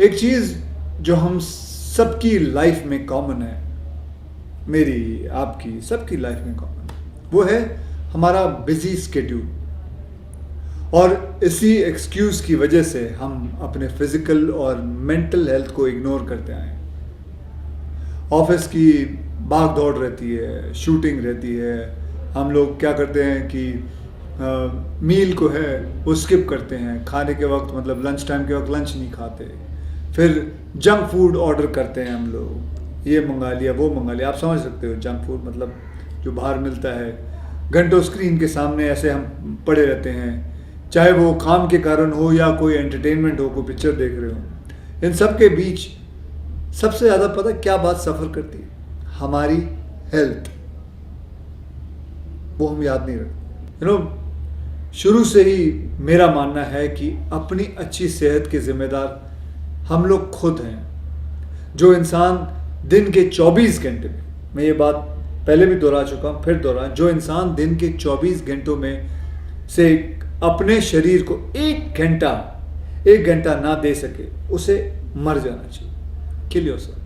एक चीज़ जो हम सबकी लाइफ में कॉमन है, मेरी, आपकी, सबकी लाइफ में कॉमन है, वो है हमारा बिजी स्केड्यूल। और इसी एक्सक्यूज़ की वजह से हम अपने फिज़िकल और मेंटल हेल्थ को इग्नोर करते आए हैं। ऑफिस की भाग दौड़ रहती है, शूटिंग रहती है, हम लोग क्या करते हैं कि मील को है वो स्किप करते हैं, खाने के वक्त मतलब लंच टाइम के वक्त लंच नहीं खाते, फिर जंक फूड ऑर्डर करते हैं हम लोग, ये मंगा लिया वो मंगा लिया। आप समझ सकते हो जंक फूड मतलब जो बाहर मिलता है। घंटों स्क्रीन के सामने ऐसे हम पड़े रहते हैं, चाहे वो काम के कारण हो या कोई एंटरटेनमेंट हो, कोई पिक्चर देख रहे हो। इन सब के बीच सबसे ज़्यादा पता क्या बात सफ़र करती है? हमारी हेल्थ। वो हम याद नहीं रखते। शुरू से ही मेरा मानना है कि अपनी अच्छी सेहत के जिम्मेदार हम लोग खुद हैं। जो इंसान दिन के 24 घंटे में, मैं ये बात पहले भी दोहरा चुका हूँ, फिर दोहरा, जो इंसान दिन के 24 घंटों में से अपने शरीर को एक घंटा ना दे सके, उसे मर जाना चाहिए। Kill yourself.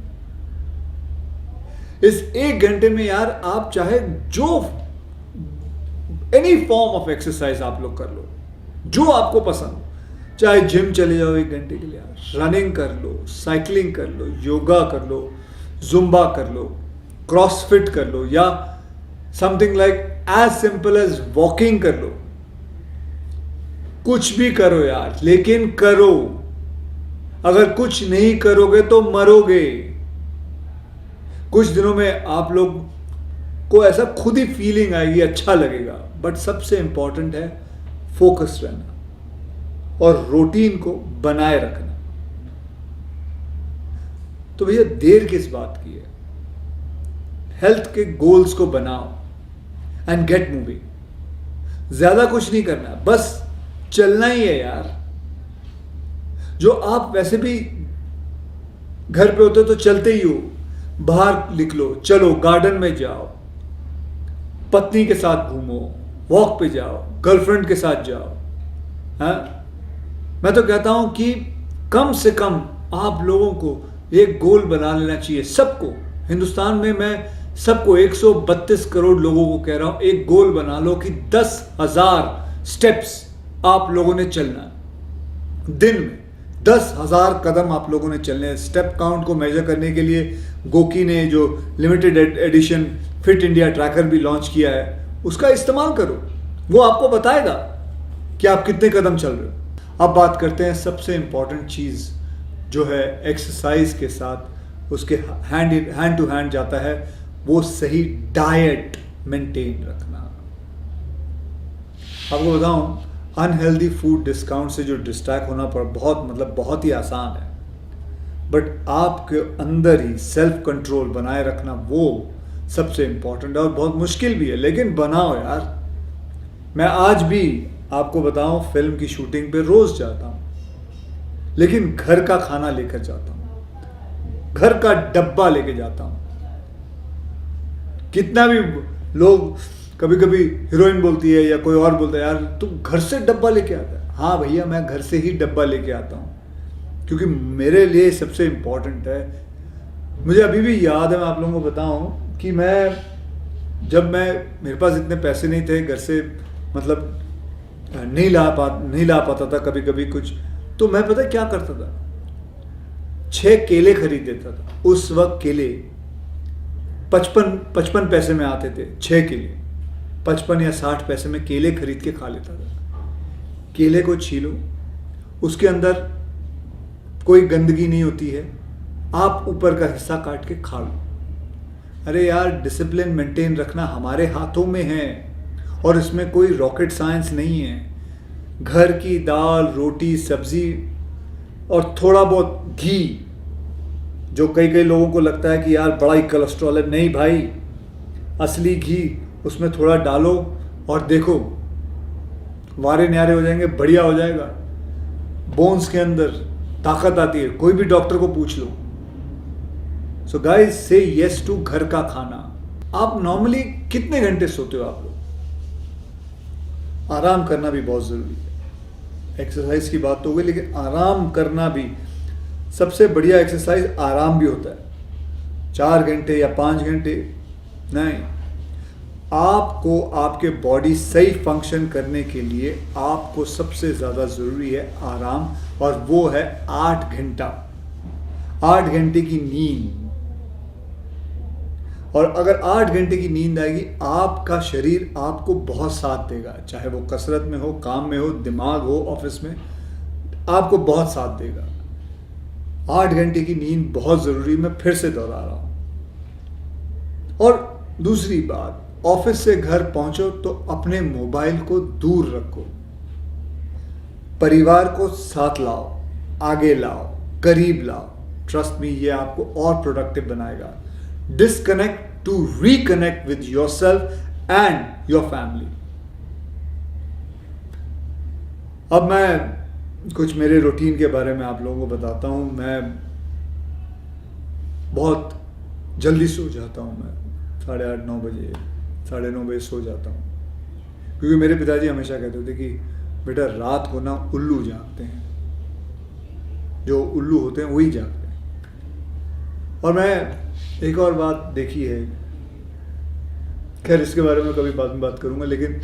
इस एक घंटे में यार आप चाहे जो एनी फॉर्म ऑफ एक्सरसाइज आप लोग कर लो, जो आपको पसंद हो। चाहे जिम चले जाओ 1 घंटे के लिए, रनिंग कर लो, साइकिलिंग कर लो, योगा कर लो, जुम्बा कर लो, क्रॉसफिट कर लो, या something like as simple as walking कर लो। कुछ भी करो यार, लेकिन करो। अगर कुछ नहीं करोगे तो मरोगे। कुछ दिनों में आप लोग को ऐसा खुद ही फीलिंग आएगी, अच्छा लगेगा। बट सबसे इंपॉर्टेंट है फोकस रहना और रूटीन को बनाए रखना। तो भैया देर किस बात की है? हेल्थ के गोल्स को बनाओ एंड गेट मूविंग। ज्यादा कुछ नहीं करना, बस चलना ही है यार। जो आप वैसे भी घर पे होते हो तो चलते ही हो, बाहर निकलो, चलो, गार्डन में जाओ, पत्नी के साथ घूमो, वॉक पे जाओ, गर्लफ्रेंड के साथ जाओ। हाँ, मैं तो कहता हूं कि कम से कम आप लोगों को एक गोल बना लेना चाहिए। सबको, हिंदुस्तान में मैं सबको 132 करोड़ लोगों को कह रहा हूं, एक गोल बना लो कि 10,000 स्टेप्स आप लोगों ने चलना है। दिन में 10,000 कदम आप लोगों ने चलने हैं। स्टेप काउंट को मेजर करने के लिए गोकी ने जो limited edition fit India tracker भी लॉन्च किया है, उसका इस्तेमाल करो। वो आपको बताएगा कि आप कितने कदम चल रहे हो। अब बात करते हैं सबसे इंपॉर्टेंट चीज़ जो है एक्सरसाइज के साथ उसके हैंड टू हैंड जाता है, वो सही डाइट मेंटेन रखना। आपको बताऊं, अनहेल्दी फूड डिस्काउंट से जो डिस्ट्रैक्ट होना पर बहुत ही आसान है। बट आपके अंदर ही सेल्फ कंट्रोल बनाए रखना वो सबसे इंपॉर्टेंट है और बहुत मुश्किल भी है, लेकिन बनाओ यार। मैं आज भी आपको बताऊं, फिल्म की शूटिंग पे रोज जाता हूं, लेकिन घर का खाना लेकर जाता हूं, घर का डब्बा लेके जाता हूं। कितना भी लोग, कभी कभी हीरोइन बोलती है या कोई और बोलता है, यार तू घर से डब्बा लेके आता है। हाँ भैया, मैं घर से ही डब्बा लेके आता हूँ, क्योंकि मेरे लिए सबसे इम्पोर्टेंट है। मुझे अभी भी याद है, मैं आप लोगों को बताऊँ कि जब मेरे पास इतने पैसे नहीं थे, घर से मतलब नहीं ला पाता था कभी कभी कुछ, तो मैं पता क्या करता था, 6 केले खरीद देता था। उस वक्त केले 55 पैसे में आते थे, 6 केले 55 या 60 पैसे में केले खरीद के खा लेता था। केले को छीलो, उसके अंदर कोई गंदगी नहीं होती है, आप ऊपर का हिस्सा काट के खा लो। अरे यार, डिसिप्लिन मेंटेन रखना हमारे हाथों में है और इसमें कोई रॉकेट साइंस नहीं है। घर की दाल, रोटी, सब्जी और थोड़ा बहुत घी, जो कई लोगों को लगता है कि यार बड़ा ही कोलेस्ट्रॉल है, नहीं भाई, असली घी उसमें थोड़ा डालो और देखो, वारे न्यारे हो जाएंगे, बढ़िया हो जाएगा। बोन्स के अंदर ताकत आती है, कोई भी डॉक्टर को पूछ लो। सो गाइस, से यस टू घर का खाना। आप नॉर्मली कितने घंटे सोते हो आप लोग? आराम करना भी बहुत ज़रूरी है। एक्सरसाइज की बात तो हो गई, लेकिन आराम करना भी सबसे बढ़िया एक्सरसाइज आराम भी होता है। 4 घंटे या 5 घंटे नहीं, आपको आपके बॉडी सही फंक्शन करने के लिए आपको सबसे ज़्यादा ज़रूरी है आराम, और वो है 8 घंटा, 8 घंटे की नींद। और अगर 8 घंटे की नींद आएगी, आपका शरीर आपको बहुत साथ देगा, चाहे वो कसरत में हो, काम में हो, दिमाग हो, ऑफिस में, आपको बहुत साथ देगा। 8 घंटे की नींद बहुत ज़रूरी, मैं फिर से दोहरा रहा हूँ। और दूसरी बात, ऑफिस से घर पहुंचो तो अपने मोबाइल को दूर रखो, परिवार को साथ लाओ, आगे लाओ, करीब लाओ। ट्रस्ट मी, ये आपको और प्रोडक्टिव बनाएगा। Disconnect to reconnect with yourself and your family. अब मैं कुछ मेरे रूटीन के बारे में आप लोगों को बताता हूं। मैं बहुत जल्दी सो जाता हूं, मैं 8:30 9 बजे, 9:30 बजे सो जाता हूँ, क्योंकि मेरे पिताजी हमेशा कहते थे कि बेटा रात को ना उल्लू जागते हैं, जो उल्लू होते हैं वही जागते हैं। और मैं एक और बात देखी है, खैर इसके बारे में कभी बाद में बात करूँगा, लेकिन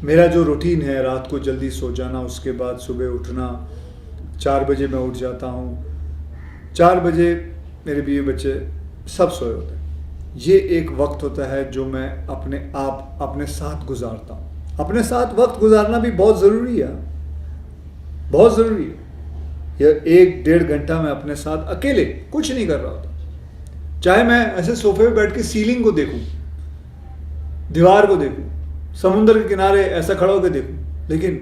मेरा जो रूटीन है रात को जल्दी सो जाना, उसके बाद सुबह उठना, 4 बजे मैं उठ जाता हूँ। 4 बजे मेरे बीवी बच्चे सब सोए होते हैं। ये एक वक्त होता है जो मैं अपने साथ गुजारता हूँ। अपने साथ वक्त गुजारना भी बहुत ज़रूरी है, बहुत ज़रूरी है। यह 1-1.5 घंटा मैं अपने साथ अकेले कुछ नहीं कर रहा होता, चाहे मैं ऐसे सोफे पे बैठ के सीलिंग को देखूं, दीवार को देखूं, समुद्र के किनारे ऐसा खड़ा होकर देखूं, लेकिन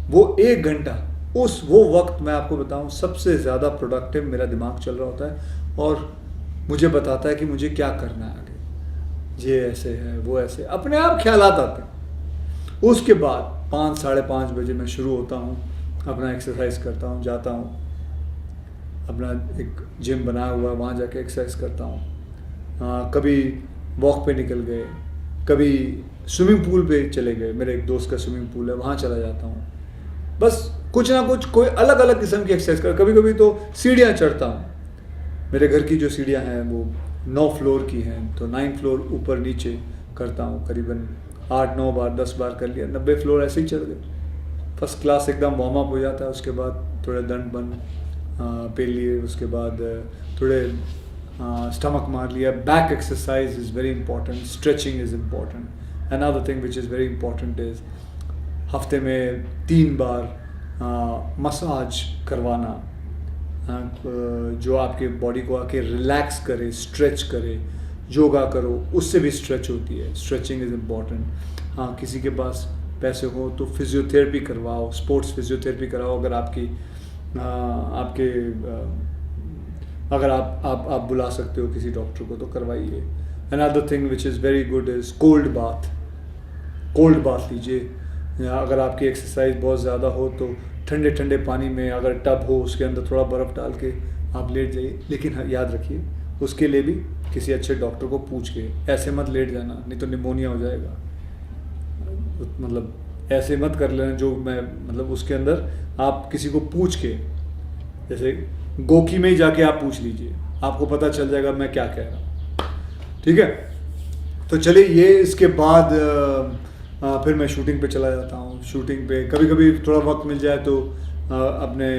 वो 1 घंटा, वो वक्त मैं आपको बताऊं सबसे ज़्यादा प्रोडक्टिव मेरा दिमाग चल रहा होता है और मुझे बताता है कि मुझे क्या करना है आगे, ये ऐसे है, वो ऐसे, अपने आप ख्यालात आते हैं। उसके बाद 5 साढ़े 5 बजे मैं शुरू होता हूँ, अपना एक्सरसाइज करता हूँ, जाता हूँ, अपना एक जिम बनाया हुआ है, वहाँ जाके एक्सरसाइज करता हूँ। कभी वॉक पे निकल गए, कभी स्विमिंग पूल पे चले गए, मेरे एक दोस्त का स्विमिंग पूल है, वहाँ चला जाता हूँ। बस कुछ ना कुछ कोई अलग अलग किस्म की एक्सरसाइज कर, कभी कभी तो सीढ़ियाँ चढ़ता हूँ। मेरे घर की जो सीढ़ियाँ हैं वो 9 फ्लोर की हैं, तो 9 फ्लोर ऊपर नीचे करता हूँ, करीबन 8-9 बार 10 बार कर लिया, 90 फ्लोर ऐसे ही चढ़ गए। फर्स्ट क्लास एकदम वार्म अप हो जाता है। उसके बाद थोड़े दंड बंद पेल लिए, उसके बाद थोड़े स्टमक मार लिया। Back exercise is very important, stretching is important. Another thing which is very important is हफ्ते में 3 बार मसाज करवाना, जो आपके बॉडी को आके रिलैक्स करे, स्ट्रेच करे। योगा करो, उससे भी स्ट्रेच होती है, स्ट्रेचिंग इज़ इम्पॉर्टेंट। हाँ, किसी के पास पैसे हो तो फिजियोथेरेपी करवाओ, स्पोर्ट्स फिजियोथेरेपी कराओ, अगर अगर आप बुला सकते हो किसी डॉक्टर को तो करवाइए। Another thing which is very good is cold bath लीजिए, या अगर आपकी एक्सरसाइज बहुत ज़्यादा हो तो ठंडे ठंडे पानी में, अगर टब हो उसके अंदर थोड़ा बर्फ़ डाल के आप लेट जाइए। लेकिन हाँ, याद रखिए उसके लिए भी किसी अच्छे डॉक्टर को पूछ के, ऐसे मत लेट जाना, नहीं तो निमोनिया हो जाएगा। मतलब ऐसे मत कर लेना जो मैं, मतलब उसके अंदर आप किसी को पूछ के, जैसे गोकी में ही जाके आप पूछ लीजिए, आपको पता चल जाएगा मैं क्या कह रहा हूँ। ठीक है, तो चलिए ये इसके बाद फिर मैं शूटिंग पे चला जाता हूँ। शूटिंग पे कभी कभी थोड़ा वक्त मिल जाए तो अपने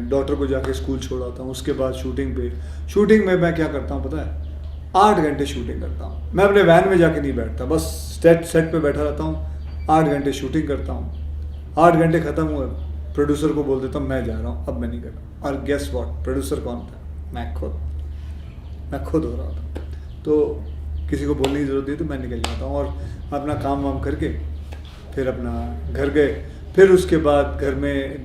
डॉटर को जाके स्कूल छोड़ आता हूँ। उसके बाद शूटिंग में मैं क्या करता हूँ पता है, 8 घंटे शूटिंग करता हूँ। मैं अपने वैन में जाके नहीं बैठता, बस सेट पे बैठा रहता हूँ, 8 घंटे शूटिंग करता हूँ। 8 घंटे ख़त्म हुए, प्रोड्यूसर को बोल देता हूँ मैं जा रहा हूँ, अब मैं नहीं कर रहा। और गेस व्हाट, प्रोड्यूसर कौन था? मैं खुद हो रहा था। तो किसी को बोलने की ज़रूरत नहीं, तो मैं निकल जाता हूँ और अपना काम वाम करके फिर अपना घर गए। फिर उसके बाद घर में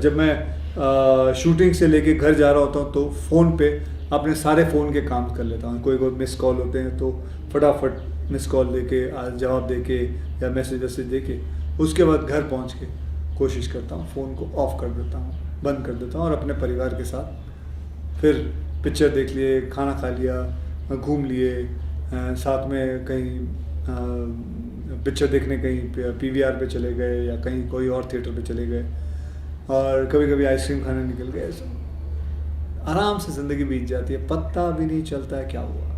जब मैं शूटिंग से लेके घर जा रहा होता हूँ तो फ़ोन पे अपने सारे फ़ोन के काम कर लेता हूँ। कोई मिस कॉल होते हैं तो फटाफट मिस कॉल दे के, जवाब दे के या मैसेज दे के, उसके बाद घर पहुँच के कोशिश करता हूँ फ़ोन को ऑफ़ कर देता हूँ, बंद कर देता हूँ और अपने परिवार के साथ फिर पिक्चर देख लिए, खाना खा लिया, घूम लिए, साथ में कहीं पिक्चर देखने कहीं पीवीआर पे चले गए या कहीं कोई और थिएटर पे चले गए, और कभी कभी आइसक्रीम खाने निकल गए। आराम से ज़िंदगी बीत जाती है, पता भी नहीं चलता है क्या हुआ।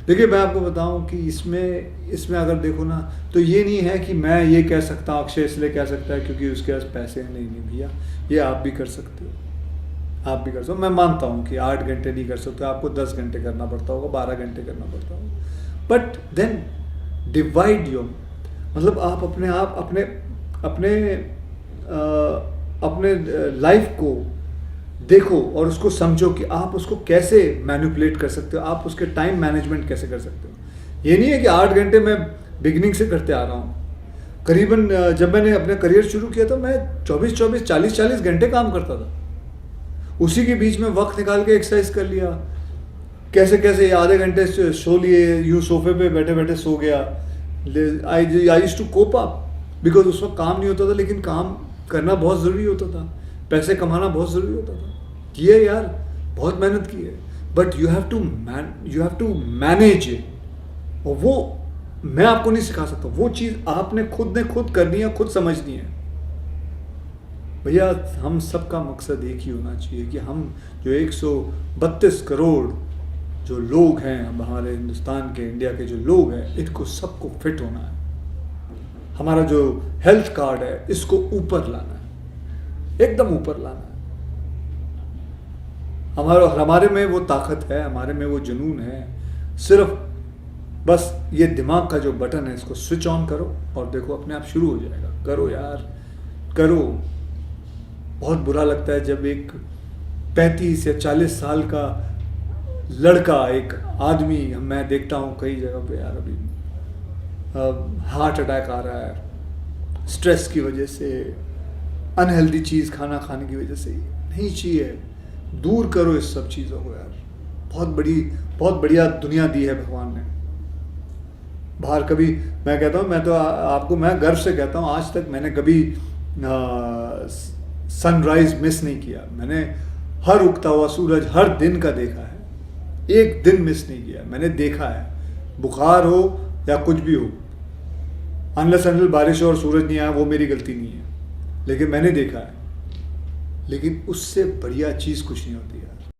देखिए मैं आपको बताऊं कि इसमें अगर देखो ना, तो ये नहीं है कि मैं ये कह सकता हूँ अक्षय इसलिए कह सकता है क्योंकि उसके पास पैसे हैं। नहीं भैया, ये आप भी कर सकते हो, आप भी कर सकते हो। मैं मानता हूँ कि 8 घंटे नहीं कर सकते, आपको 10 घंटे करना पड़ता होगा, 12 घंटे करना पड़ता होगा, बट देन डिवाइड योर, मतलब आप अपने लाइफ को देखो और उसको समझो कि आप उसको कैसे मैनिपुलेट कर सकते हो, आप उसके टाइम मैनेजमेंट कैसे कर सकते हो। ये नहीं है कि 8 घंटे मैं बिगिनिंग से करते आ रहा हूँ। करीबन जब मैंने अपना करियर शुरू किया तो मैं 24-24, 40-40 घंटे काम करता था। उसी के बीच में वक्त निकाल के एक्सरसाइज कर लिया, कैसे कैसे आधे घंटे सो लिए, यूँ सोफे पे बैठे बैठे सो गया। I used to cope up, because उस वक्त काम नहीं होता था, लेकिन काम करना बहुत ज़रूरी होता था, पैसे कमाना बहुत ज़रूरी होता था। किए यार, बहुत मेहनत की है, but you have to manage it. और वो मैं आपको नहीं सिखा सकता, वो चीज़ आपने खुद करनी है, खुद समझनी है। भैया हम सबका मकसद एक ही होना चाहिए कि हम जो 132 करोड़ जो लोग हैं हमारे हिंदुस्तान के, इंडिया के जो लोग हैं, इनको सबको फिट होना है। हमारा जो हेल्थ कार्ड है इसको ऊपर लाना है, एकदम ऊपर लाना है। हमारे में वो ताकत है, हमारे में वो जुनून है। सिर्फ बस ये दिमाग का जो बटन है इसको स्विच ऑन करो और देखो अपने आप शुरू हो जाएगा। करो यार, करो। बहुत बुरा लगता है जब एक 35 या 40 साल का लड़का, एक आदमी, मैं देखता हूँ कई जगह पे यार, अभी हार्ट अटैक आ रहा है स्ट्रेस की वजह से, अनहेल्दी चीज़ खाना खाने की वजह से। नहीं चाहिए, दूर करो इस सब चीज़ों को यार। बहुत बढ़िया दुनिया दी है भगवान ने। बाहर कभी, मैं कहता हूँ, मैं तो आपको मैं गर्व से कहता हूँ, आज तक मैंने कभी सनराइज मिस नहीं किया। मैंने हर उगता हुआ सूरज हर दिन का देखा है, एक दिन मिस नहीं किया। मैंने देखा है, बुखार हो या कुछ भी हो, अनलेस अनटिल बारिश हो और सूरज नहीं आया, वो मेरी गलती नहीं है, लेकिन मैंने देखा है। लेकिन उससे बढ़िया चीज़ कुछ नहीं होती यार।